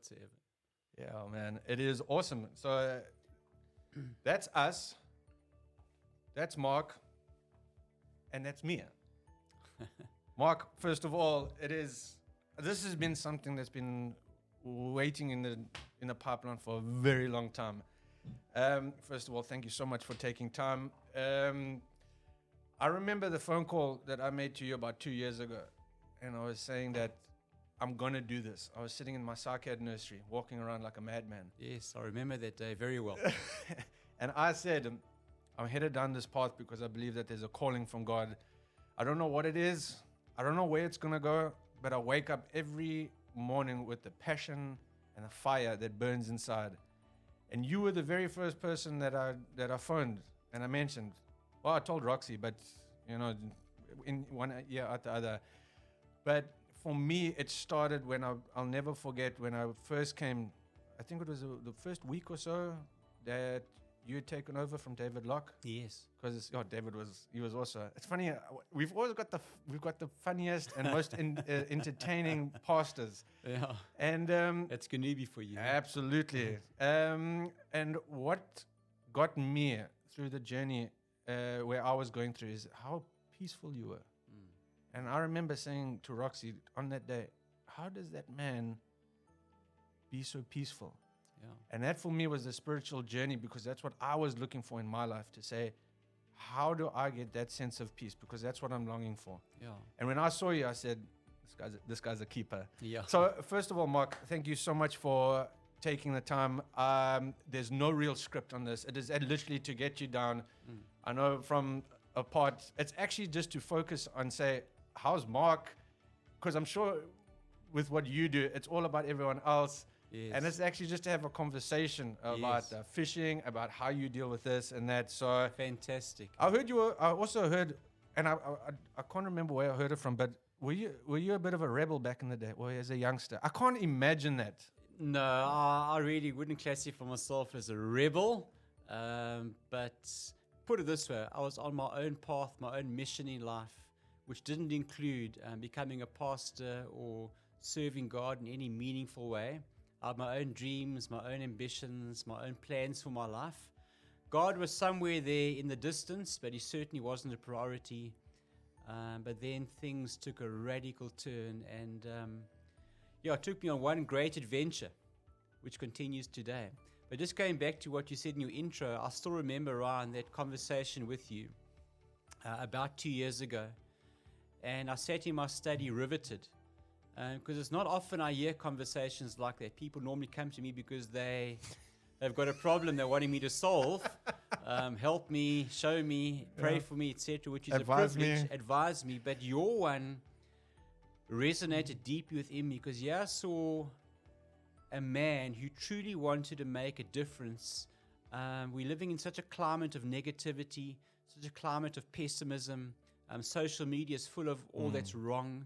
whatsoever. Yeah, man, it is awesome. So that's us, that's Mark, and that's me. Mark, first of all, this has been something that's been waiting in the pipeline for a very long time. First of all, thank you so much for taking time. I remember the phone call that I made to you about 2 years ago, and I was saying that I'm going to do this. I was sitting in my psych ed nursery, walking around like a madman. Yes, I remember that day very well. And I said, I'm headed down this path because I believe that there's a calling from God. I don't know what it is. I don't know where it's going to go, but I wake up every morning with the passion and the fire that burns inside. And you were the very first person that I phoned and I mentioned. Well, I told Roxy, but in one year after the other. But for me, it started when I'll never forget when I first came. I think it was the first week or so that you had taken over from David Locke. Yes. Because David was also. It's funny. We've always got the funniest and most entertaining pastors. Yeah. And that's Ganubi for you. Absolutely. And what got me through the journey where I was going through is how peaceful you were. And I remember saying to Roxy on that day, how does that man be so peaceful? Yeah. And that for me was the spiritual journey, because that's what I was looking for in my life, to say, how do I get that sense of peace? Because that's what I'm longing for. Yeah. And when I saw you, I said, this guy's a keeper. Yeah. So first of all, Mark, thank you so much for taking the time. There's no real script on this. It is literally to get you down. I know from a part, it's actually just to focus on, say, how's Mark? Because I'm sure with what you do, it's all about everyone else. Yes. And it's actually just to have a conversation about fishing, about how you deal with this and that. So fantastic. I also heard, and I can't remember where I heard it from, but were you a bit of a rebel back in the day, or as a youngster? I can't imagine that. No, I really wouldn't classify myself as a rebel. But put it this way, I was on my own path, my own mission in life, which didn't include becoming a pastor or serving God in any meaningful way. I had my own dreams, my own ambitions, my own plans for my life. God was somewhere there in the distance, but he certainly wasn't a priority. But then things took a radical turn, and it took me on one great adventure, which continues today. But just going back to what you said in your intro, I still remember, Ryan, that conversation with you about 2 years ago. And I sat in my study riveted. Because it's not often I hear conversations like that. People normally come to me because they've got a problem they're wanting me to solve, help me, show me, pray for me, etc., which is a privilege. Advise me. But your one resonated deeply within me, because I saw a man who truly wanted to make a difference. We're living in such a climate of negativity, such a climate of pessimism. Social media is full of all that's wrong.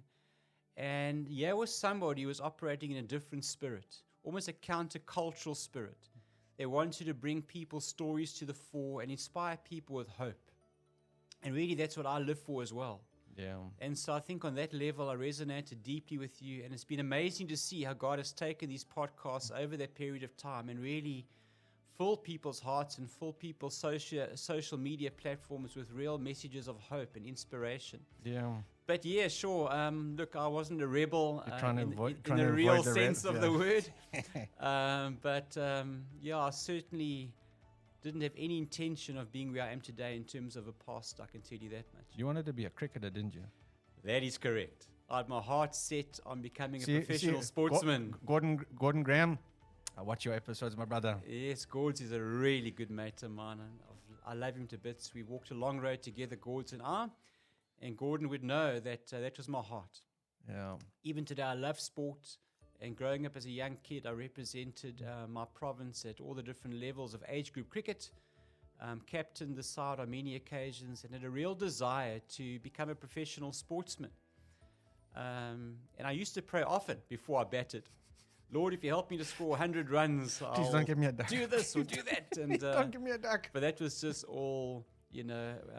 And was somebody who was operating in a different spirit, almost a countercultural spirit. They wanted to bring people's stories to the fore and inspire people with hope. And really, that's what I live for as well. Yeah. And so I think on that level, I resonated deeply with you. And it's been amazing to see how God has taken these podcasts over that period of time and really filled people's hearts and filled people's social media platforms with real messages of hope and inspiration. Yeah. But sure. Look, I wasn't a rebel in the real sense of the word. I certainly didn't have any intention of being where I am today in terms of a pastor. I can tell you that much. You wanted to be a cricketer, didn't you? That is correct. I had my heart set on becoming a professional sportsman. Gordon Graham, I watch your episodes, my brother. Yes, Gords is a really good mate of mine. And I love him to bits. We walked a long road together, Gords and I. And Gordon would know that that was my heart. Yeah. Even today, I love sport. And growing up as a young kid, I represented my province at all the different levels of age group cricket, captained the side on many occasions, and had a real desire to become a professional sportsman. And I used to pray often before I batted. Lord, if you help me to score 100 runs, please don't give me a duck. Do this or do that. And, don't give me a duck. But that was just all,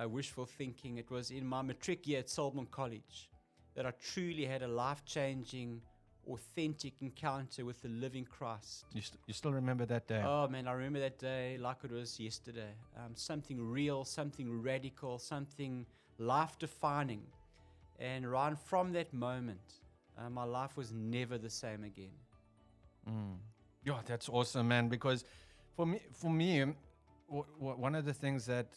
wishful thinking. It was in my matric year at Solomon College that I truly had a life-changing authentic encounter with the living Christ. You still remember that day? Oh man, I remember that day like it was yesterday. Something real, something radical, something life-defining. And right from that moment, my life was never the same again. Yeah, that's awesome, man. Because for me, one of the things that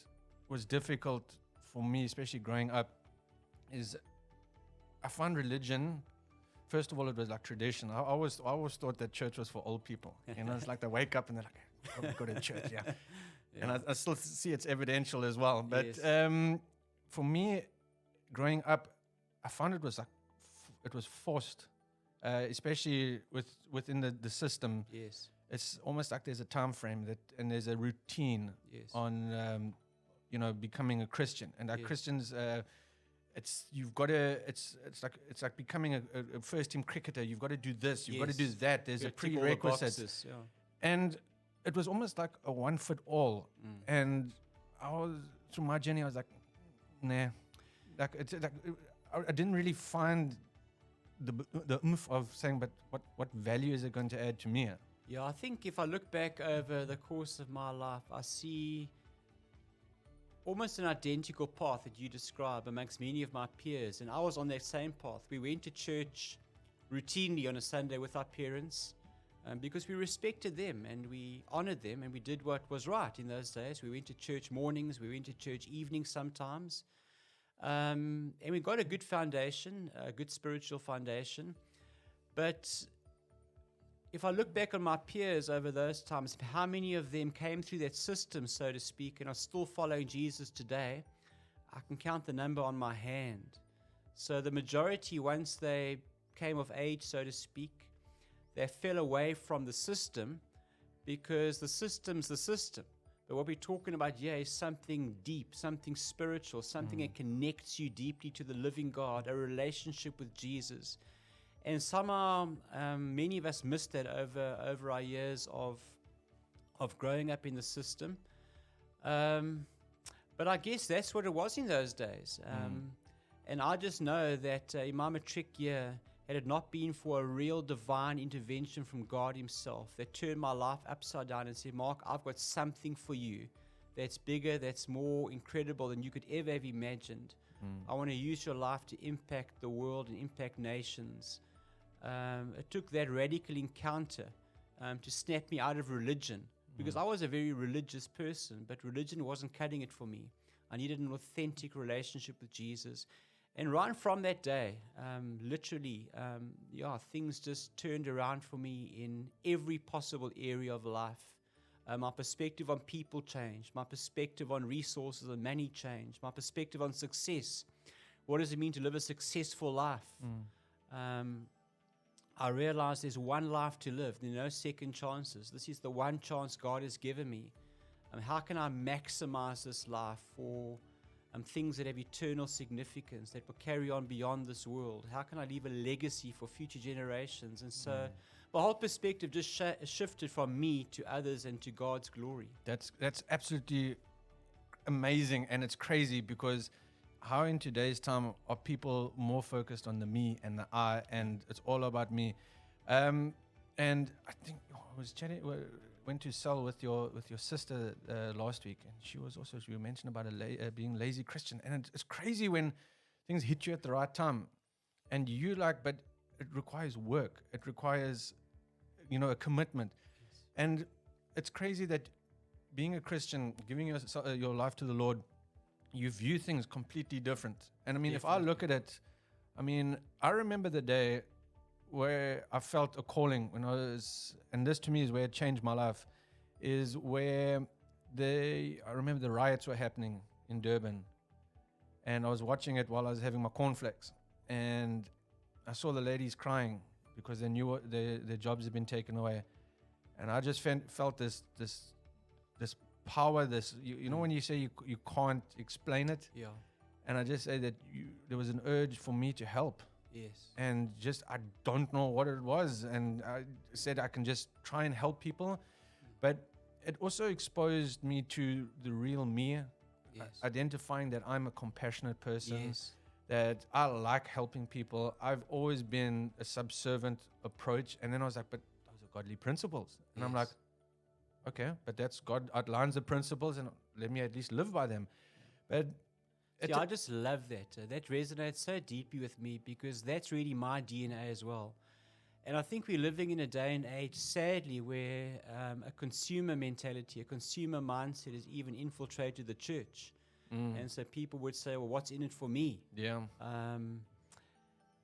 was difficult for me, especially growing up, is I found religion. First of all, it was like tradition. I always thought that church was for old people. You know, it's like they wake up and they're like, "Oh, we go to church, yeah." And I still see it's evidential as well. But for me, growing up, I found it was like it was forced, especially within the system. Yes. It's almost like there's a time frame and there's a routine on becoming a Christian. And like Christians, it's like becoming a first team cricketer. You've got to do this, you've got to do that. There's a prerequisite. And it was almost like a one fit all. And through my journey, I was like, nah. I didn't really find the oomph of saying, but what value is it going to add to me? Yeah, I think if I look back over the course of my life, I see almost an identical path that you describe amongst many of my peers. And I was on that same path. We went to church routinely on a Sunday with our parents because we respected them and we honored them and we did what was right in those days. We went to church mornings, we went to church evenings sometimes. And we got a good foundation, a good spiritual foundation. But if I look back on my peers over those times, how many of them came through that system, so to speak, and are still following Jesus today, I can count the number on my hand. So the majority, once they came of age, so to speak, they fell away from the system because the system's the system. But what we're talking about here is something deep, something spiritual, something that connects you deeply to the living God, a relationship with Jesus. And somehow, many of us missed that over our years of growing up in the system. But I guess that's what it was in those days. And I just know that in my matric year, had it not been for a real divine intervention from God himself that turned my life upside down and said, Mark, I've got something for you that's bigger, that's more incredible than you could ever have imagined. I want to use your life to impact the world and impact nations. It took that radical encounter to snap me out of religion because I was a very religious person, but religion wasn't cutting it for me. I needed an authentic relationship with Jesus. And right from that day, literally, things just turned around for me in every possible area of life. My perspective on people changed. My perspective on resources and money changed. My perspective on success. What does it mean to live a successful life? I realized there's one life to live. There are no second chances. This is the one chance God has given me. How can I maximize this life for things that have eternal significance, that will carry on beyond this world? How can I leave a legacy for future generations? And so my whole perspective just shifted from me to others and to God's glory. That's absolutely amazing, and it's crazy because how in today's time are people more focused on the me and the I, and it's all about me? And I think I was went to Cell with your sister last week, and she mentioned about being lazy Christian, and it's crazy when things hit you at the right time, and but it requires work, it requires a commitment, and it's crazy that being a Christian, giving your life to the Lord, you view things completely different. And I mean, if I look at it, I mean, I remember the day where I felt a calling when and this to me is where it changed my life, is where I remember the riots were happening in Durban, and I was watching it while I was having my cornflakes, and I saw the ladies crying because they knew their jobs had been taken away, and I just felt this power, you know when you say you can't explain it, and I just say that there was an urge for me to help. Yes. And just I don't know what it was, and I said I can just try and help people, but it also exposed me to the real me, identifying that I'm a compassionate person, that I like helping people. I've always been a subservient approach. And then I was like, but those are godly principles. And I'm like, Yes. okay, but that's God outlines the principles and let me at least live by them. But See, I just love that. That resonates so deeply with me because that's really my DNA as well. And I think we're living in a day and age, sadly, where a consumer mentality, a consumer mindset has even infiltrated the church. And so people would say, well, what's in it for me? yeah,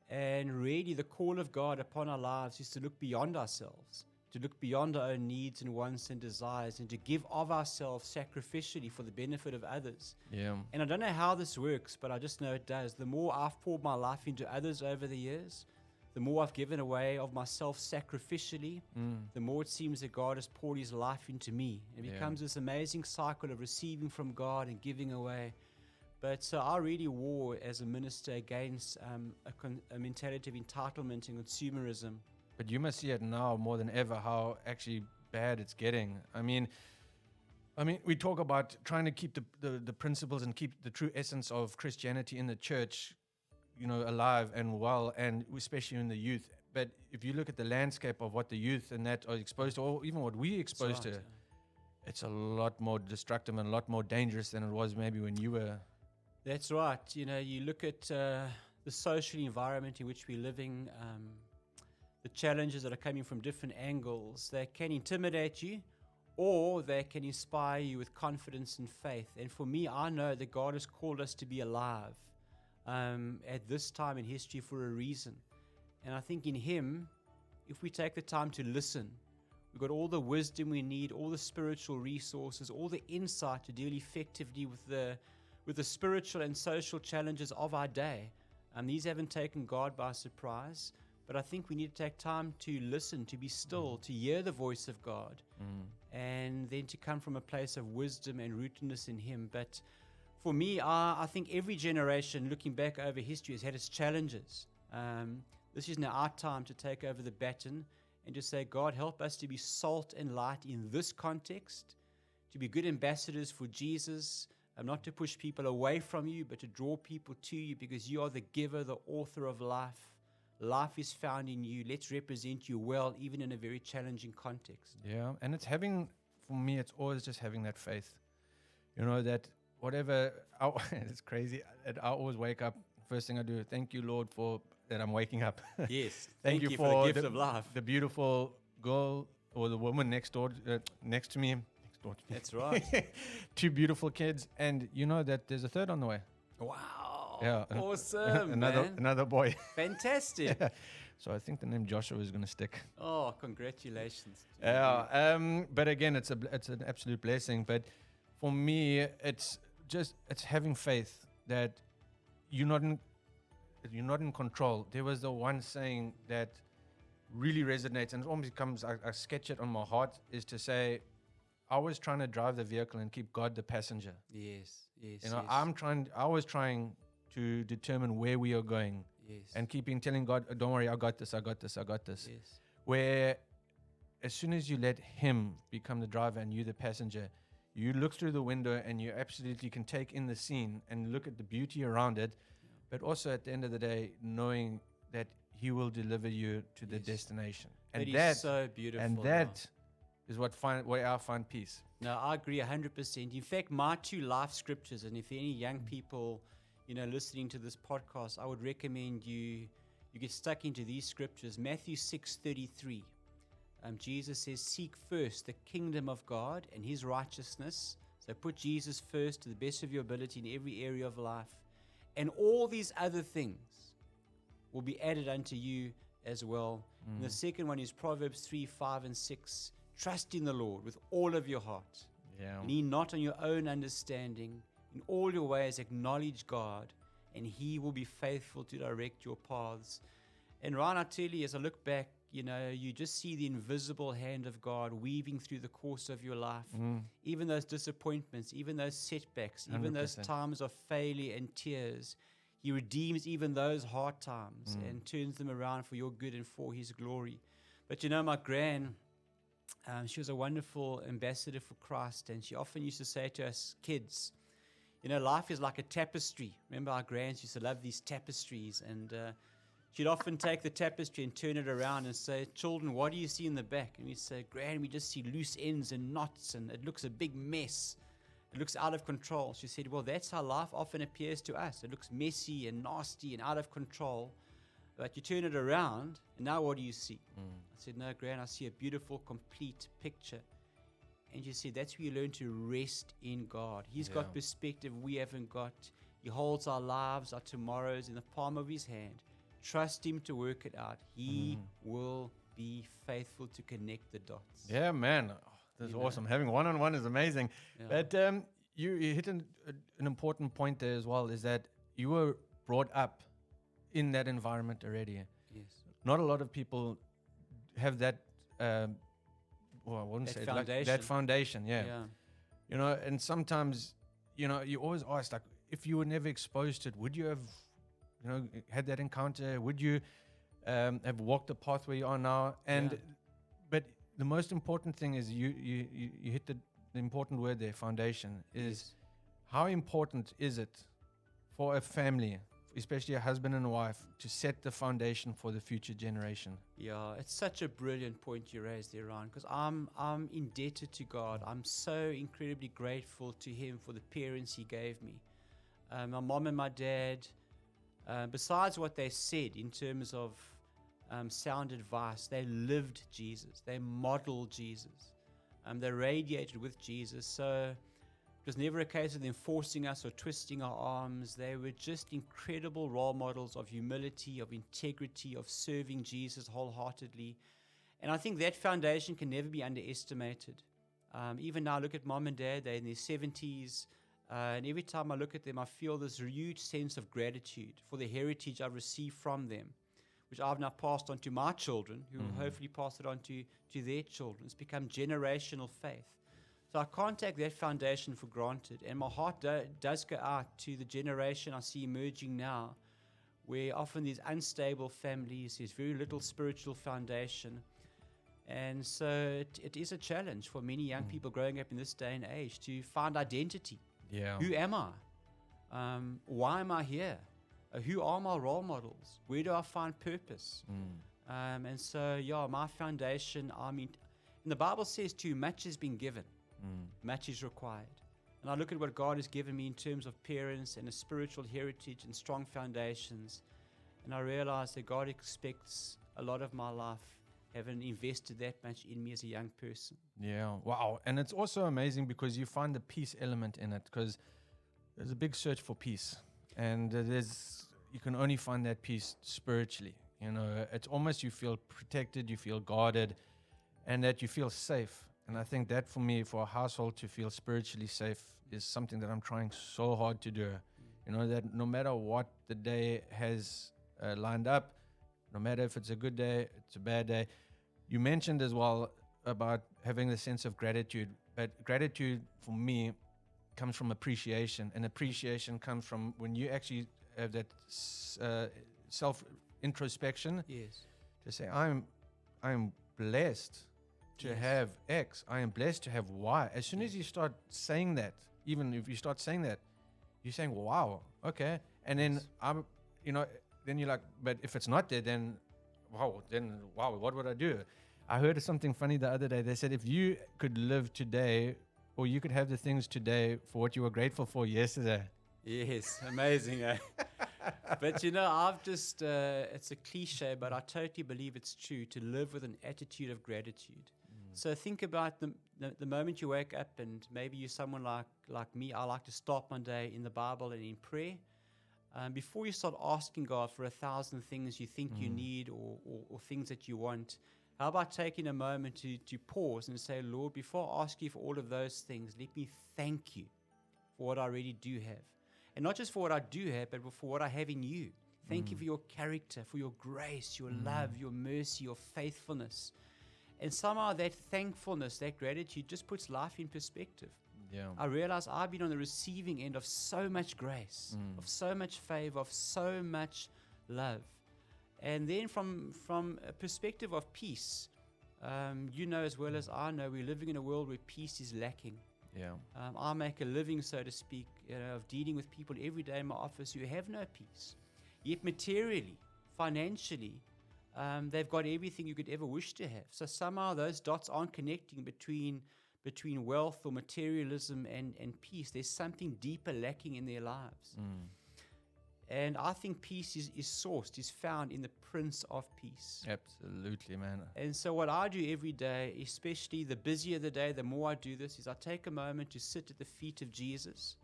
And really, the call of God upon our lives is to look beyond ourselves, to look beyond our own needs and wants and desires, and to give of ourselves sacrificially for the benefit of others. yeah, And I don't know how this works, but I just know it does. The more I've poured my life into others over the years, the more I've given away of myself sacrificially, the more it seems that God has poured his life into me. It becomes this amazing cycle of receiving from God and giving away. But so I really war as a minister against a mentality of entitlement and consumerism. But you must see it now more than ever how actually bad it's getting. I mean, we talk about trying to keep the principles and keep the true essence of Christianity in the church, alive and well, and especially in the youth. But if you look at the landscape of what the youth and that are exposed to, or even what we exposed to, it's a lot more destructive and a lot more dangerous than it was maybe when you were. That's right. You look at the social environment in which we're living, the challenges that are coming from different angles. They can intimidate you, or they can inspire you with confidence and faith. And for me, I know that God has called us to be alive at this time in history for a reason. And I think in Him, if we take the time to listen, we've got all the wisdom we need, all the spiritual resources, all the insight to deal effectively with the spiritual and social challenges of our day. These haven't taken God by surprise, but I think we need to take time to listen, to be still, to hear the voice of God, and then to come from a place of wisdom and rootedness in Him. But for me, I think every generation looking back over history has had its challenges. This is now our time to take over the baton and to say, God, help us to be salt and light in this context, to be good ambassadors for Jesus, not to push people away from you, but to draw people to you because you are the giver, the author of life. Life is found in you. Let's represent you well, even in a very challenging context. Yeah, and for me, it's always just having that faith. That whatever, it's crazy. I always wake up, first thing I do, thank you, Lord, for that I'm waking up. Yes, thank you for the gift of life. The beautiful girl or the woman next to me. That's right. 2 beautiful kids, and you know that there's a third on the way. Wow. Yeah. Awesome, another boy. Fantastic. Yeah. So I think the name Joshua is going to stick. Oh, congratulations. Yeah. But again, it's an absolute blessing. But for me, it's having faith that you're not in control. There was the one saying that really resonates, and it almost becomes, I sketch it on my heart, is to say, I was trying to drive the vehicle and keep God the passenger. Yes. I was trying to determine where we are going. Yes. And telling God, don't worry, I got this. Yes. Where as soon as you let Him become the driver and you the passenger, you look through the window and you absolutely can take in the scene and look at the beauty around it, but also at the end of the day, knowing that He will deliver you to the destination. And that is so beautiful. And that is where I find peace. No, I agree 100%. In fact, my 2 life scriptures, and if any young people, listening to this podcast, I would recommend you get stuck into these scriptures. Matthew 6:33. Jesus says, seek first the kingdom of God and His righteousness. So put Jesus first to the best of your ability in every area of life. And all these other things will be added unto you as well. And the second one is Proverbs 3:5-6. Trust in the Lord with all of your heart. Yeah. Lean not on your own understanding. In all your ways acknowledge God, and He will be faithful to direct your paths. And Ryan, I tell you, as I look back, you just see the invisible hand of God weaving through the course of your life. Even those disappointments, even those setbacks, even 100%. Those times of failure and tears. He redeems even those hard times and turns them around for your good and for His glory. But my gran, she was a wonderful ambassador for Christ, and she often used to say to us kids, You know, life is like a tapestry. Remember, our grands used to love these tapestries, and she'd often take the tapestry and turn it around and say, "Children, what do you see in the back?" And we'd say, "Gran, we just see loose ends and knots, and it looks a big mess. It looks out of control." She said, "Well, that's how life often appears to us. It looks messy and nasty and out of control. But you turn it around, and now what do you see?" I said, "No, Gran, I see a beautiful, complete picture." And she said, "That's where you learn to rest in God. He's got perspective we haven't got. He holds our lives, our tomorrows in the palm of His hand. Trust Him to work it out. He will be faithful to connect the dots." Yeah, man. Oh, that's awesome. Having one-on-one is amazing. Yeah. But you hit an important point there as well, is that you were brought up in that environment already. Yes. Not a lot of people have that, well, I wouldn't That say foundation. that foundation, yeah. Yeah. You know, and sometimes, you know, you always ask, like, if you were never exposed to it, would you have, you know, had that encounter? Would you have walked the path where you are now? And, but the most important thing is you hit the important word there, foundation, is how important is it for a family, especially a husband and a wife, to set the foundation for the future generation? Yeah, it's such a brilliant point you raised there, Ryan, because I'm indebted to God. I'm so incredibly grateful to Him for the parents He gave me. My mom and my dad, besides what they said in terms of sound advice, they lived Jesus. They modeled Jesus. They radiated with Jesus. So it was never a case of them forcing us or twisting our arms. They were just incredible role models of humility, of integrity, of serving Jesus wholeheartedly. And I think that foundation can never be underestimated. Even now, look at mom and dad, they're in their 70s. And every time I look at them, I feel this huge sense of gratitude for the heritage I've received from them, which I've now passed on to my children, who will hopefully pass it on to their children. It's become generational faith. So I can't take that foundation for granted. And my heart does go out to the generation I see emerging now, where often these unstable families, there's very little spiritual foundation. And so it is a challenge for many young people growing up in this day and age to find identity. Yeah. Who am I? Why am I here? Who are my role models? Where do I find purpose? And so, my foundation, and the Bible says too, much has been given. Much is required. And I look at what God has given me in terms of parents and a spiritual heritage and strong foundations, and I realize that God expects a lot of my life, having invested that much in me as a young person. Yeah, wow. And it's also amazing because you find the peace element in it, because there's a big search for peace, and you can only find that peace spiritually. You know, it's almost you feel protected, you feel guarded, and that you feel safe. And I think that for me, for a household to feel spiritually safe, is something that I'm trying so hard to do. You know, that no matter what the day has lined up, no matter if it's a good day, it's a bad day. You mentioned as well about having the sense of gratitude, but gratitude for me comes from appreciation, and appreciation comes from when you actually have that self-introspection. Yes. To say, I'm blessed to have X. I am blessed to have Y. As soon as you start saying that, even if you start saying that, you're saying, wow, okay. And then then you're like, but if it's not there, then wow, what would I do? I heard something funny the other day. They said, if you could live today, or you could have the things today for what you were grateful for yesterday. Yes, amazing. But I've just, it's a cliche, but I totally believe it's true, to live with an attitude of gratitude. So think about the moment you wake up, and maybe you're someone like me. I like to start my day in the Bible and in prayer. Before you start asking God for 1,000 things you think you need or things that you want, how about taking a moment to pause and say, Lord, before I ask you for all of those things, let me thank you for what I really do have. And not just for what I do have, but for what I have in you. Thank you for your character, for your grace, your love, your mercy, your faithfulness. And somehow that thankfulness, that gratitude just puts life in perspective. Yeah. I realize I've been on the receiving end of so much grace, of so much favor, of so much love. And then from a perspective of peace, as well as I know, we're living in a world where peace is lacking. Yeah. I make a living, so to speak, of dealing with people every day in my office who have no peace. Yet materially, financially, they've got everything you could ever wish to have. So somehow those dots aren't connecting between wealth or materialism and peace. There's something deeper lacking in their lives. And I think peace is sourced, is found in the Prince of Peace. Absolutely, man. And so what I do every day, especially the busier the day, the more I do this, is I take a moment to sit at the feet of Jesus,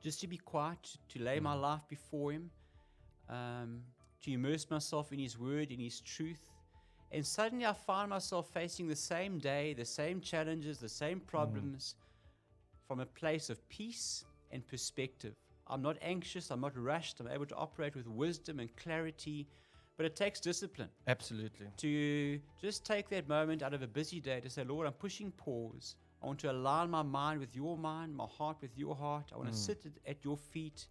just to be quiet, to lay my life before him, to immerse myself in his word, in his truth. And suddenly I find myself facing the same day, the same challenges, the same problems from a place of peace and perspective. I'm not anxious, I'm not rushed, I'm able to operate with wisdom and clarity, but it takes discipline. Absolutely. To just take that moment out of a busy day to say, Lord, I'm pushing pause. I want to align my mind with your mind, my heart with your heart. I want to sit at your feet,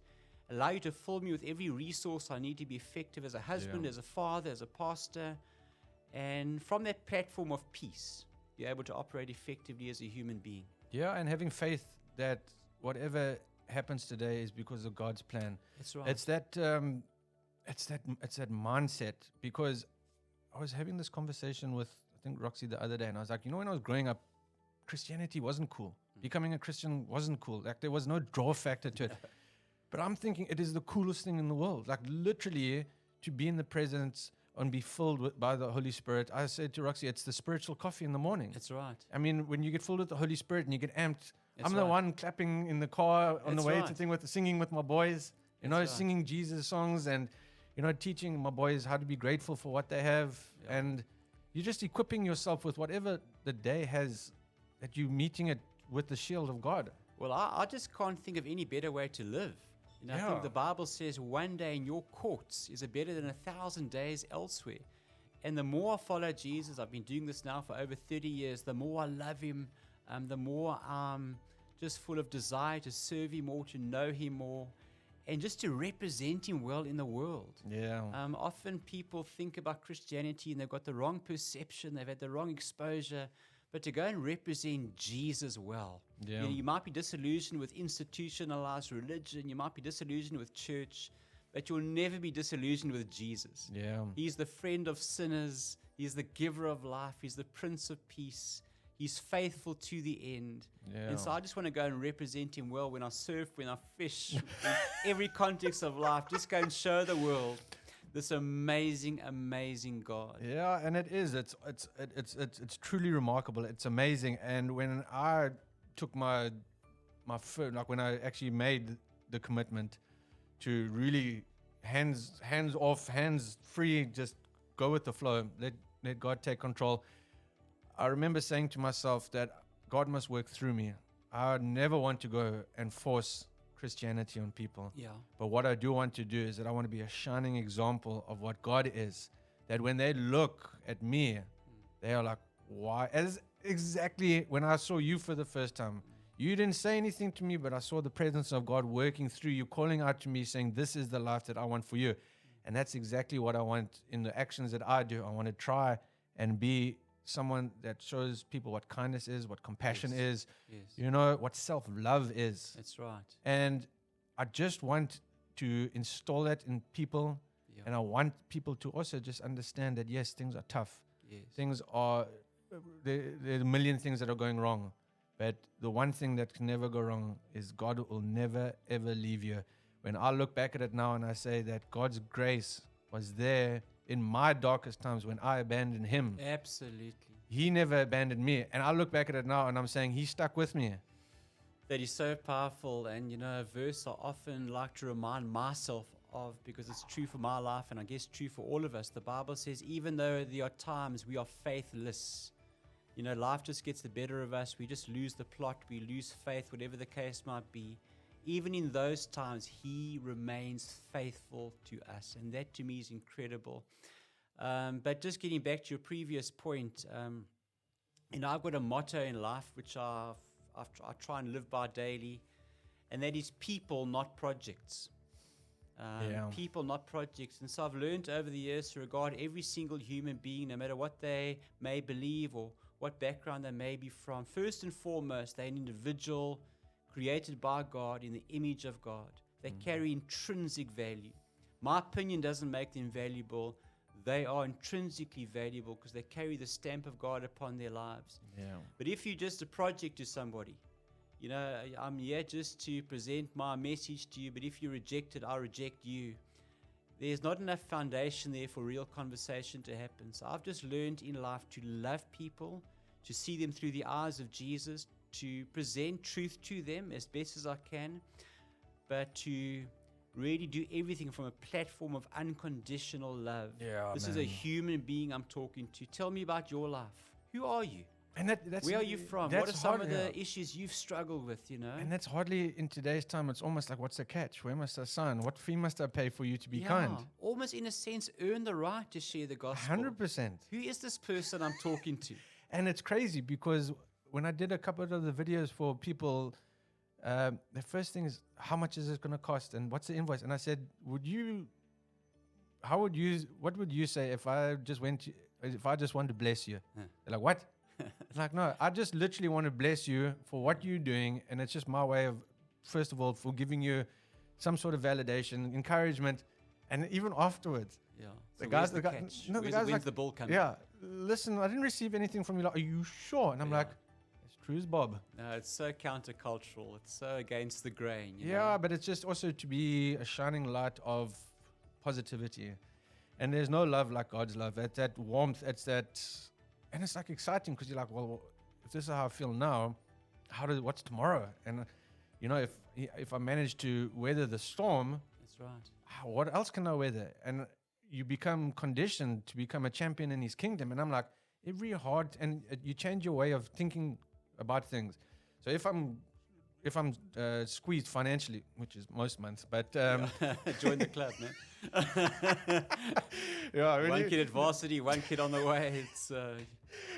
allow you to fill me with every resource I need to be effective as a husband, as a father, as a pastor. And from that platform of peace, be able to operate effectively as a human being. Yeah, and having faith that whatever happens today is because of God's plan. That's right. It's that mindset, because I was having this conversation with, I think, Roxy the other day, and I was like, when I was growing up, Christianity wasn't cool. Becoming a Christian wasn't cool. Like, there was no draw factor to it. But I'm thinking it is the coolest thing in the world. Like, literally, to be in the presence and be filled by the Holy Spirit. I said to Roxy, it's the spiritual coffee in the morning. That's right. I mean, when you get filled with the Holy Spirit and you get amped, That's I'm the right. one clapping in the car on That's the way right. to singing with my boys, That's right. singing Jesus songs and, teaching my boys how to be grateful for what they have. Yeah. And you're just equipping yourself with whatever the day has, that you're meeting it with the shield of God. Well, I just can't think of any better way to live. I think the Bible says one day in your courts is better than 1,000 days elsewhere. And the more I follow Jesus, I've been doing this now for over 30 years, the more I love him, the more I'm just full of desire to serve him more, to know him more, and just to represent him well in the world. Yeah. Often people think about Christianity and they've got the wrong perception, they've had the wrong exposure, but to go and represent Jesus well. Yeah. You might be disillusioned with institutionalized religion, you might be disillusioned with church, but you'll never be disillusioned with Jesus. Yeah. He's the friend of sinners. He's the giver of life. He's the Prince of Peace. He's faithful to the end. Yeah. And so I just want to go and represent him well when I surf, when I fish, in every context of life. Just go and show the world this amazing, amazing God. Yeah, and it is. It's truly remarkable. It's amazing. And when I took my first, like when I actually made the commitment to really hands off, hands free, just go with the flow, let God take control. I remember saying to myself that God must work through me. I never want to go and force Christianity on people. Yeah. But what I do want to do is that I want to be a shining example of what God is. That when they look at me, they are like, why? As exactly when I saw you for the first time, you didn't say anything to me, but I saw the presence of God working through you, calling out to me, saying, this is the life that I want for you. And that's exactly what I want in the actions that I do. I want to try and be someone that shows people what kindness is, what compassion is, what self-love is. That's right. And I just want to install that in people. Yeah. And I want people to also just understand that, yes, things are tough. Yes. Things are, there are a million things that are going wrong. But the one thing that can never go wrong is God will never, ever leave you. When I look back at it now and I say that God's grace was there in my darkest times when I abandoned him. Absolutely. He never abandoned me. And I look back at it now and I'm saying he stuck with me. That is so powerful. And, a verse I often like to remind myself of because it's true for my life and I guess true for all of us. The Bible says, even though there are times we are faithless, life just gets the better of us. We just lose the plot. We lose faith, whatever the case might be. Even in those times, he remains faithful to us. And that to me is incredible. But just getting back to your previous point, I've got a motto in life which I try and live by daily. And that is people, not projects. People, not projects. And so I've learned over the years to regard every single human being, no matter what they may believe or what background they may be from. First and foremost, they're an individual created by God in the image of God. They carry intrinsic value. My opinion doesn't make them valuable. They are intrinsically valuable because they carry the stamp of God upon their lives. Yeah. But if you're just a project to somebody, you know, I'm here just to present my message to you, but if you reject it, I'll reject you. There's not enough foundation there for real conversation to happen. So I've just learned in life to love people, to see them through the eyes of Jesus, to present truth to them as best as I can, but to really do everything from a platform of unconditional love. Yeah, this is a human being I'm talking to. Tell me about your life. Who are you? And that's Where are you from? What are some of the issues you've struggled with, you know? And that's hardly, in today's time, it's almost like, what's the catch? Where must I sign? What fee must I pay for you to be kind? Almost in a sense, earn the right to share the gospel. 100%. Who is this person I'm talking to? And it's crazy because when I did a couple of the videos for people, the first thing is, how much is it going to cost? And what's the invoice? And I said, what would you say if I just wanted to bless you? They're like, what? It's like, no, I just literally want to bless you for what you're doing. And it's just my way of, first of all, for giving you some sort of validation, encouragement. And even afterwards, yeah. the So guys, when's like, the ball coming? yeah, listen, I didn't receive anything from you. Like, are you sure? And I'm like, it's true as Bob. No, it's so countercultural. It's so against the grain. You Yeah, know? but it's just also to be a shining light of positivity. And there's no love like God's love. It's that warmth. It's that, and it's like exciting because you're like, well, if this is how I feel now, what's tomorrow? And you know, if I manage to weather the storm, That's right. what else can I weather? And you become conditioned to become a champion in His kingdom. And I'm like, every hard, and you change your way of thinking about things. So if I'm squeezed financially, which is most months, but join the club, man. yeah, one kid at varsity, one kid on the way.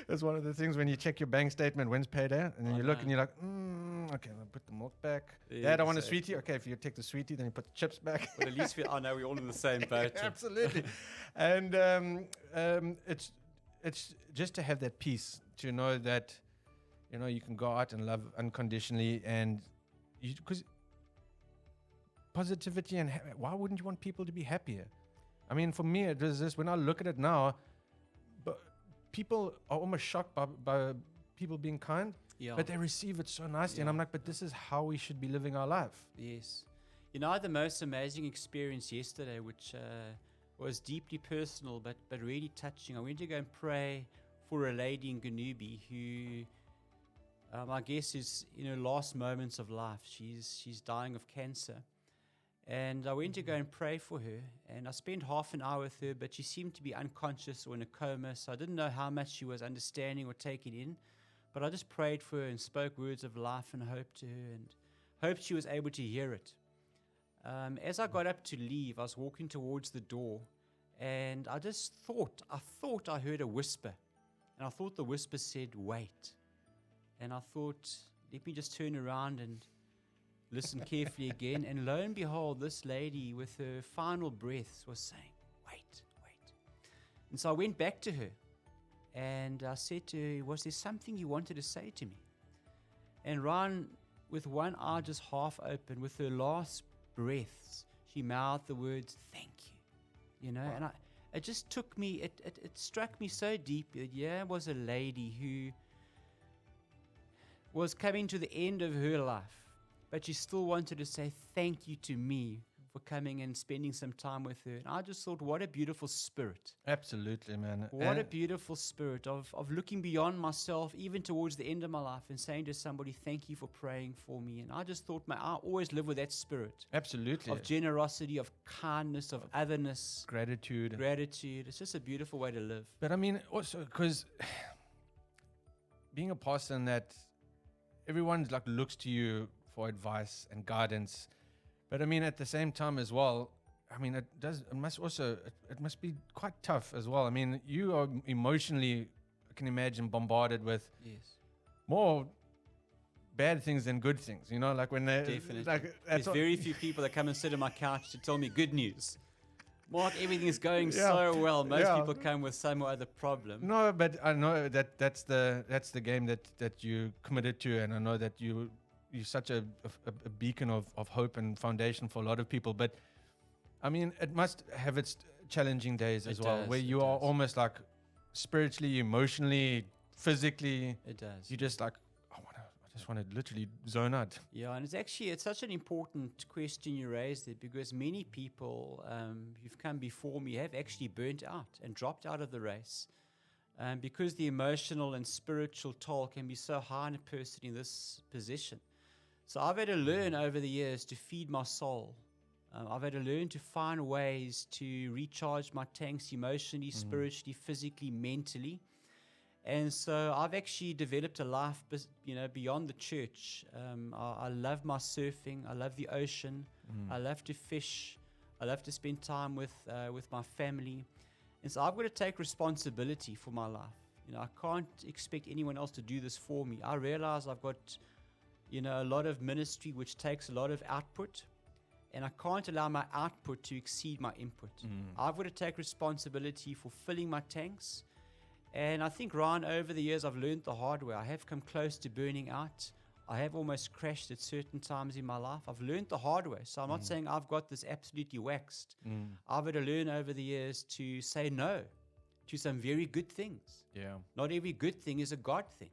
It's one of the things when you check your bank statement, when's payday, and then you look and you're like, okay, I'll put the milk back. Yeah, Dad, I want a sweetie. Okay, if you take the sweetie, then you put the chips back. But at least I know we're all in the same boat. Absolutely. And it's just to have that peace, to know that, you know, you can go out and love unconditionally, and because positivity and why wouldn't you want people to be happier? I mean, for me, it was this. When I look at it now, but people are almost shocked by people being kind, but they receive it so nicely, and I'm like, but this is how we should be living our life. Yes. You know, I had the most amazing experience yesterday, which was deeply personal, but really touching. I went to go and pray for a lady in Ganubi who, I guess, is in her last moments of life. She's dying of cancer. And I went to go and pray for her, and I spent half an hour with her, but she seemed to be unconscious or in a coma, so I didn't know how much she was understanding or taking in. But I just prayed for her and spoke words of life and hope to her, and hoped she was able to hear it. As I got up to leave, I was walking towards the door, and I thought I heard a whisper, and I thought the whisper said, "Wait." And I thought, let me just turn around and listen carefully again. And lo and behold, this lady with her final breaths was saying, "Wait, wait." And so I went back to her and I said to her, "Was there something you wanted to say to me?" And Ryan, with one eye just half open, with her last breaths, she mouthed the words, "Thank you." You know, and it just took me, it struck me so deep that was a lady who was coming to the end of her life, but she still wanted to say thank you to me for coming and spending some time with her. And I just thought, what a beautiful spirit. Absolutely, man. What a beautiful spirit of looking beyond myself, even towards the end of my life, and saying to somebody, "Thank you for praying for me." And I just thought, I always live with that spirit. Absolutely. Of generosity, of kindness, of otherness. Gratitude. It's just a beautiful way to live. But I mean, also, because being a pastor in that, everyone like looks to you for advice and guidance, but I mean at the same time as well, I mean it must be quite tough as well. I mean, you are emotionally, I can imagine, bombarded with more bad things than good things. You know, like when they definitely like there's very few people that come and sit on my couch to tell me good news. Mark, everything is going Yeah. so well. Most Yeah. people come with some or other problem. No, but I know that's the game that you committed to, and I know that you're such a beacon of hope and foundation for a lot of people. But I mean, it must have its challenging days as well, where you are almost like spiritually, emotionally, physically. It does. You just like, I just want to literally zone out. Yeah, and it's such an important question you raised there, because many people who've come before me have actually burnt out and dropped out of the race, because the emotional and spiritual toll can be so high on a person in this position. So I've had to learn over the years to feed my soul. I've had to learn to find ways to recharge my tanks emotionally, spiritually, physically, mentally. And so I've actually developed a life, beyond the church. I love my surfing. I love the ocean. I love to fish. I love to spend time with my family. And so I've got to take responsibility for my life. I can't expect anyone else to do this for me. I realize I've got, a lot of ministry which takes a lot of output, and I can't allow my output to exceed my input. I've got to take responsibility for filling my tanks. And I think, Ryan, over the years, I've learned the hard way. I have come close to burning out. I have almost crashed at certain times in my life. I've learned the hard way. So I'm not saying I've got this absolutely waxed. I've had to learn over the years to say no to some very good things. Yeah. Not every good thing is a God thing.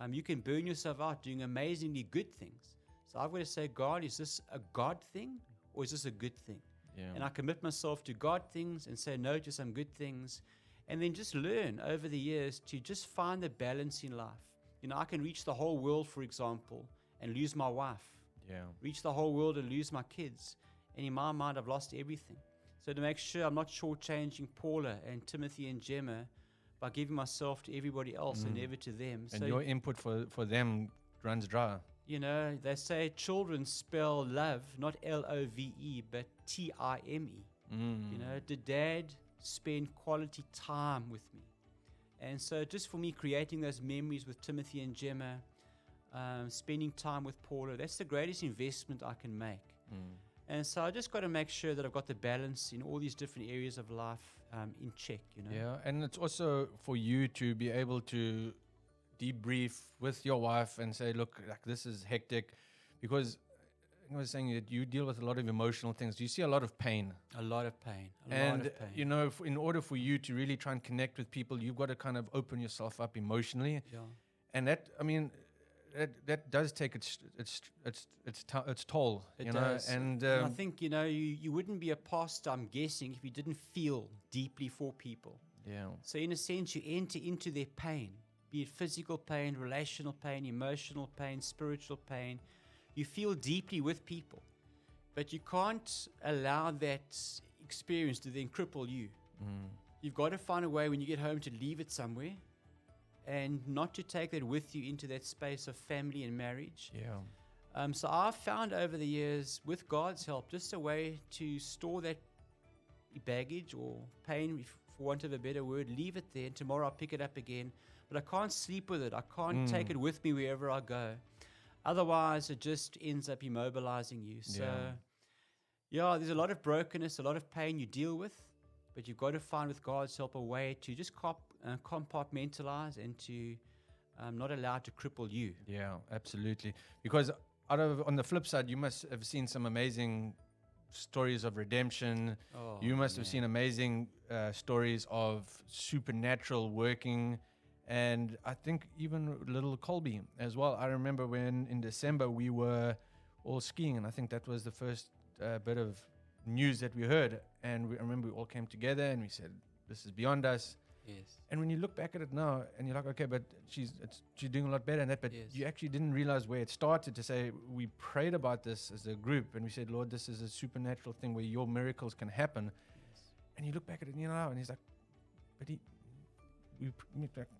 You can burn yourself out doing amazingly good things. So I've got to say, God, is this a God thing or is this a good thing? Yeah. And I commit myself to God things and say no to some good things. And then just learn over the years to just find the balance in life. I can reach the whole world, for example, and lose my wife. Yeah. Reach the whole world and lose my kids. And in my mind, I've lost everything. So to make sure I'm not shortchanging Paula and Timothy and Gemma by giving myself to everybody else and never to them. And so your input for them runs dry. They say children spell love, not Love, but Time. Did dad spend quality time with me? And so just for me, creating those memories with Timothy and Gemma, spending time with Paula, that's the greatest investment I can make. And so I just got to make sure that I've got the balance in all these different areas of life in check, Yeah, and it's also for you to be able to debrief with your wife and say, look, like, this is hectic, because I was saying that you deal with a lot of emotional things. You see a lot of pain. A lot of pain. In order for you to really try and connect with people, you've got to kind of open yourself up emotionally. Yeah. And that does take its toll. It does. And I think, you wouldn't be a pastor, I'm guessing, if you didn't feel deeply for people. Yeah. So in a sense, you enter into their pain, be it physical pain, relational pain, emotional pain, spiritual pain. You feel deeply with people, but you can't allow that experience to then cripple you. You've got to find a way when you get home to leave it somewhere and not to take that with you into that space of family and marriage. Yeah. So I've found over the years, with God's help, just a way to store that baggage or pain, for want of a better word, leave it there, and tomorrow I'll pick it up again. But I can't sleep with it. I can't take it with me wherever I go. Otherwise, it just ends up immobilizing you. So, there's a lot of brokenness, a lot of pain you deal with, but you've got to find, with God's help, a way to just compartmentalize and to not allow it to cripple you. Yeah, absolutely. Because on the flip side, you must have seen some amazing stories of redemption. You must have seen amazing stories of supernatural working. And I think even little Colby as well. I remember when in December we were all skiing, and I think that was the first bit of news that we heard. And I remember we all came together and we said, this is beyond us. Yes. And when you look back at it now and you're like, okay, but she's doing a lot better than that. But you actually didn't realize where it started, to say we prayed about this as a group and we said, Lord, this is a supernatural thing where your miracles can happen. Yes. And you look back at it and he's like, but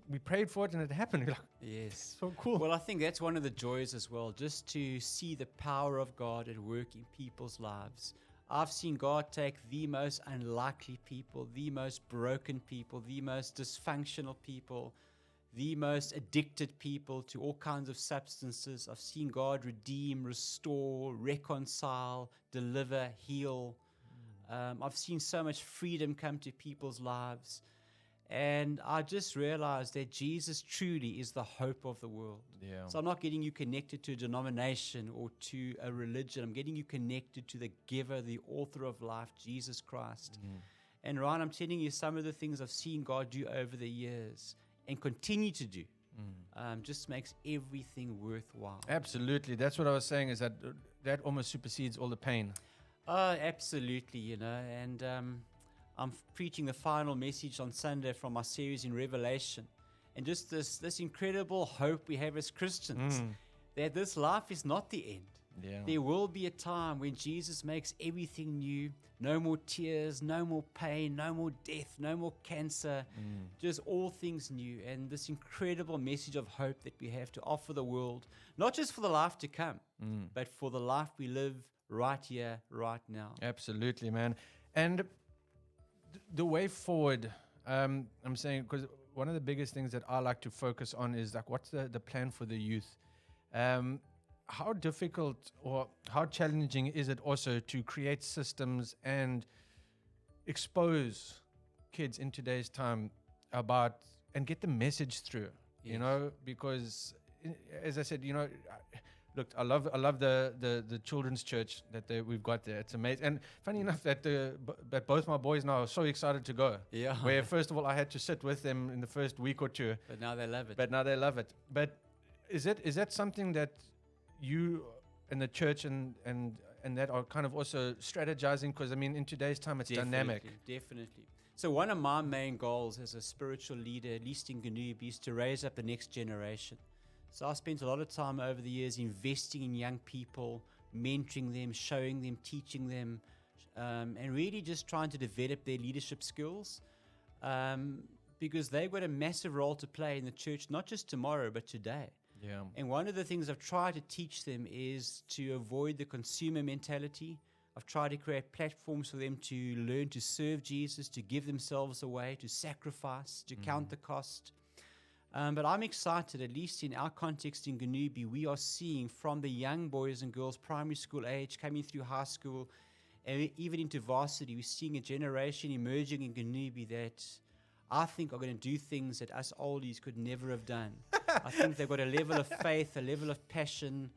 we prayed for it and it happened. You're like, yes. So cool. Well, I think that's one of the joys as well, just to see the power of God at work in people's lives. I've seen God take the most unlikely people, the most broken people, the most dysfunctional people, the most addicted people to all kinds of substances. I've seen God redeem, restore, reconcile, deliver, heal. I've seen so much freedom come to people's lives. And I just realized that Jesus truly is the hope of the world. Yeah. So I'm not getting you connected to a denomination or to a religion. I'm getting you connected to the giver, the author of life, Jesus Christ. And Ryan, I'm telling you some of the things I've seen God do over the years and continue to do. Just makes everything worthwhile. Absolutely. That's what I was saying, is that that almost supersedes all the pain. Oh, absolutely, you know. And I'm preaching the final message on Sunday from our series in Revelation. And just this incredible hope we have as Christians, that this life is not the end. Yeah. There will be a time when Jesus makes everything new. No more tears, no more pain, no more death, no more cancer. Just all things new. And this incredible message of hope that we have to offer the world, not just for the life to come, but for the life we live right here, right now. Absolutely, man. And the way forward, I'm saying, because one of the biggest things that I like to focus on is like, what's the plan for the youth? How difficult or how challenging is it also to create systems and expose kids in today's time about and get the message through, you know, because as I said, you know, look, I love the children's church that we've got there. It's amazing. And funny enough that both my boys now are so excited to go. Yeah. Where first of all I had to sit with them in the first week or two. But now they love it. But is that something that you and the church and that are kind of also strategizing? Because I mean, in today's time, it's dynamic. Definitely. So one of my main goals as a spiritual leader, at least in Ganubi, is to raise up the next generation. So I spent a lot of time over the years investing in young people, mentoring them, showing them, teaching them, and really just trying to develop their leadership skills, because they've got a massive role to play in the church, not just tomorrow, but today. Yeah. And one of the things I've tried to teach them is to avoid the consumer mentality. I've tried to create platforms for them to learn to serve Jesus, to give themselves away, to sacrifice, to count the cost. But I'm excited, at least in our context in Ganubi, we are seeing from the young boys and girls, primary school age, coming through high school, and even into varsity, we're seeing a generation emerging in Ganubi that I think are going to do things that us oldies could never have done. I think they've got a level of faith, a level of passion,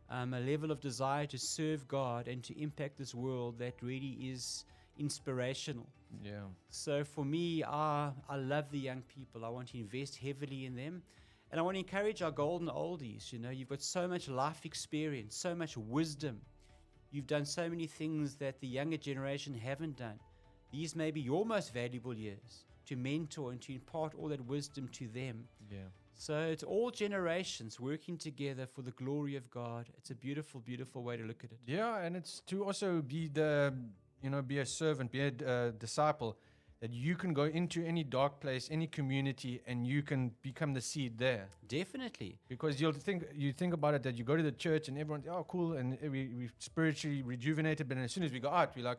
a level of desire to serve God and to impact this world that really is inspirational. Yeah. So for me, I love the young people. I want to invest heavily in them. And I want to encourage our golden oldies. You know, you've got so much life experience, so much wisdom. You've done so many things that the younger generation haven't done. These may be your most valuable years to mentor and to impart all that wisdom to them. Yeah. So it's all generations working together for the glory of God. It's a beautiful, beautiful way to look at it. Yeah, and it's to also be be a servant, be a disciple, that you can go into any dark place, any community, and you can become the seed there. Definitely. Because you think about it, that you go to the church and everyone's, oh, cool, and we spiritually rejuvenated, but as soon as we go out, we're like,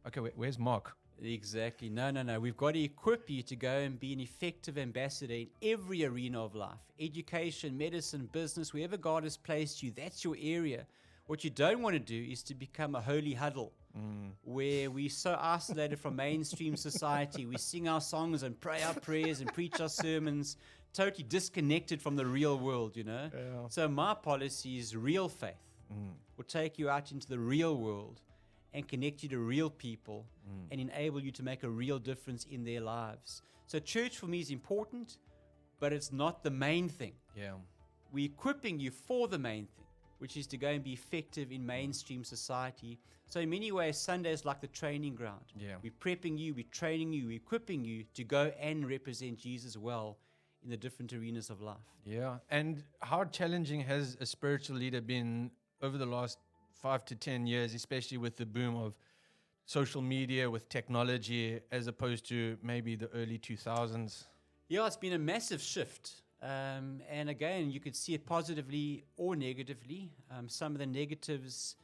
okay, where's Mark? Exactly. No. We've got to equip you to go and be an effective ambassador in every arena of life. Education, medicine, business, wherever God has placed you, that's your area. What you don't want to do is to become a holy huddle where we're so isolated from mainstream society. We sing our songs and pray our prayers and preach our sermons, totally disconnected from the real world, you know. Yeah. So my policy is real faith. Will take you out into the real world and connect you to real people and enable you to make a real difference in their lives. So church for me is important, but it's not the main thing. Yeah. We're equipping you for the main thing, which is to go and be effective in mainstream society. So in many ways, Sunday is like the training ground. Yeah. We're prepping you, we're training you, we're equipping you to go and represent Jesus well in the different arenas of life. Yeah. And how challenging has a spiritual leader been over the last 5 to 10 years, especially with the boom of social media, with technology, as opposed to maybe the early 2000s? Yeah, it's been a massive shift. And again, you could see it positively or negatively. Some of the negatives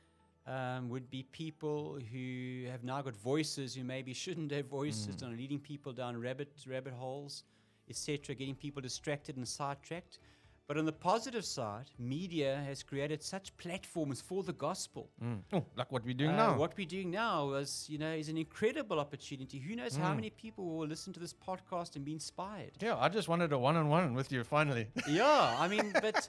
would be people who have now got voices who maybe shouldn't have voices, and are leading people down rabbit holes, etc., getting people distracted and sidetracked. But on the positive side, media has created such platforms for the gospel. Oh, like what we're doing now. What we're doing now is an incredible opportunity. Who knows how many people will listen to this podcast and be inspired? Yeah, I just wanted a one-on-one with you finally. Yeah, I mean, but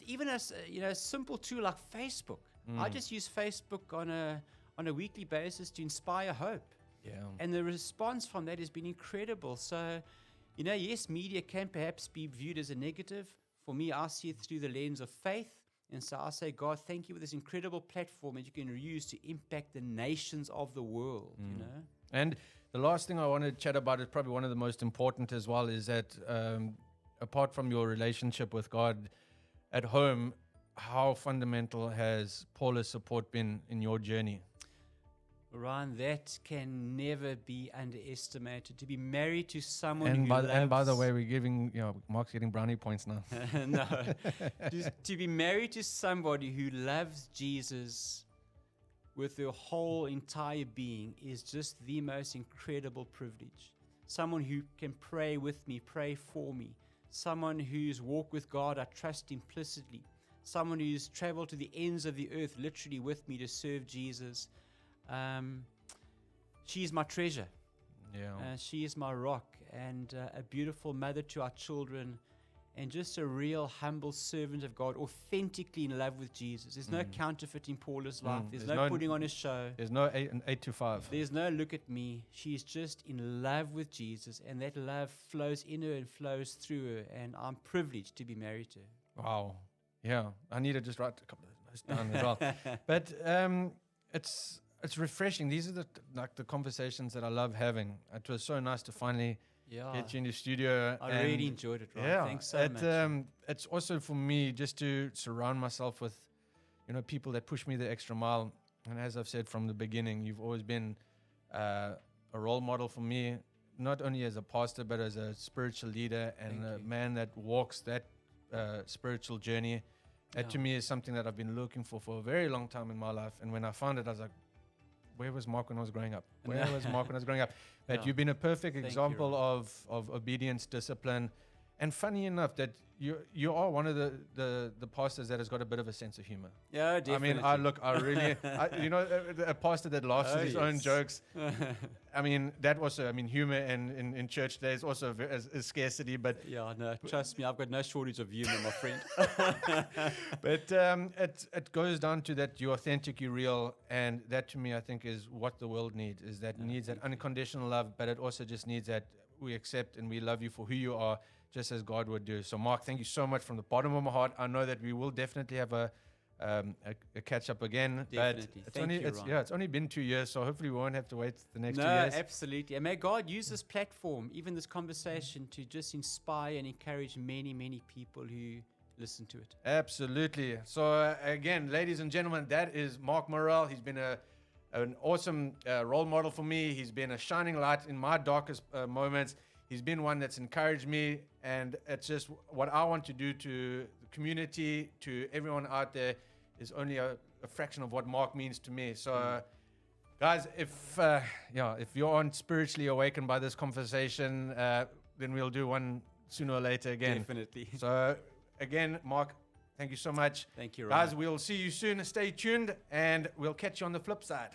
even as a simple tool like Facebook, I just use Facebook on a weekly basis to inspire hope. Yeah. And the response from that has been incredible. So, yes, media can perhaps be viewed as a negative. For me, I see it through the lens of faith. And so I say, God, thank you for this incredible platform that you can use to impact the nations of the world, And the last thing I want to chat about is probably one of the most important as well, is that apart from your relationship with God at home, how fundamental has Paula's support been in your journey? Ryan, that can never be underestimated. To be married to someone And who by the way, we're giving, Mark's getting brownie points now. no, to be married to somebody who loves Jesus with their whole entire being is just the most incredible privilege. Someone who can pray with me, pray for me. Someone who's walked with God, I trust implicitly. Someone who's traveled to the ends of the earth, literally with me to serve Jesus. She's my treasure. Yeah. She is my rock, and a beautiful mother to our children, and just a real humble servant of God, authentically in love with Jesus. There's no counterfeit in Paula's life. There's no putting on a show. There's no 8 to 5. There's no look at me. She's just in love with Jesus, and that love flows in her and flows through her, and I'm privileged to be married to her. Wow. Yeah. I need to just write a couple of those down as well. But it's refreshing. These are the conversations that I love having. It was so nice to finally get you in the studio. I really enjoyed it, right? Yeah, Thanks so much. It's also for me just to surround myself with, people that push me the extra mile. And as I've said from the beginning, you've always been a role model for me, not only as a pastor, but as a spiritual leader and a man that walks that spiritual journey. That to me is something that I've been looking for a very long time in my life. And when I found it, I was like, where was Mark when I was growing up? But you've been a perfect example of obedience, discipline. And funny enough, that you are one of the pastors that has got a bit of a sense of humor. Yeah, definitely. I mean, I really, a pastor that laughs at his own jokes. I mean, that also, humor and in church there is also a scarcity, but yeah, no, trust me, I've got no shortage of humor, my friend. But it goes down to that you're authentic, you're real, and that to me I think is what the world needs. Is that needs that unconditional love, but it also just needs that we accept and we love you for who you are, just as God would do. So Mark, thank you so much from the bottom of my heart. I know that we will definitely have a catch up again. Definitely. But it's only been 2 years, so hopefully we won't have to wait the next 2 No, years. absolutely. And may God use this platform, even this conversation, to just inspire and encourage many, many people who listen to it. Absolutely. So again, ladies and gentlemen, that is Marc Morrell. He's been an awesome role model for me. He's been a shining light in my darkest moments. He's been one that's encouraged me, and it's just what I want to do to the community, to everyone out there, is only a fraction of what Mark means to me. So, guys, if you aren't spiritually awakened by this conversation, then we'll do one sooner or later again. Definitely. So, again, Mark, thank you so much. Thank you, Ryan. Guys, we'll see you soon. Stay tuned, and we'll catch you on the flip side.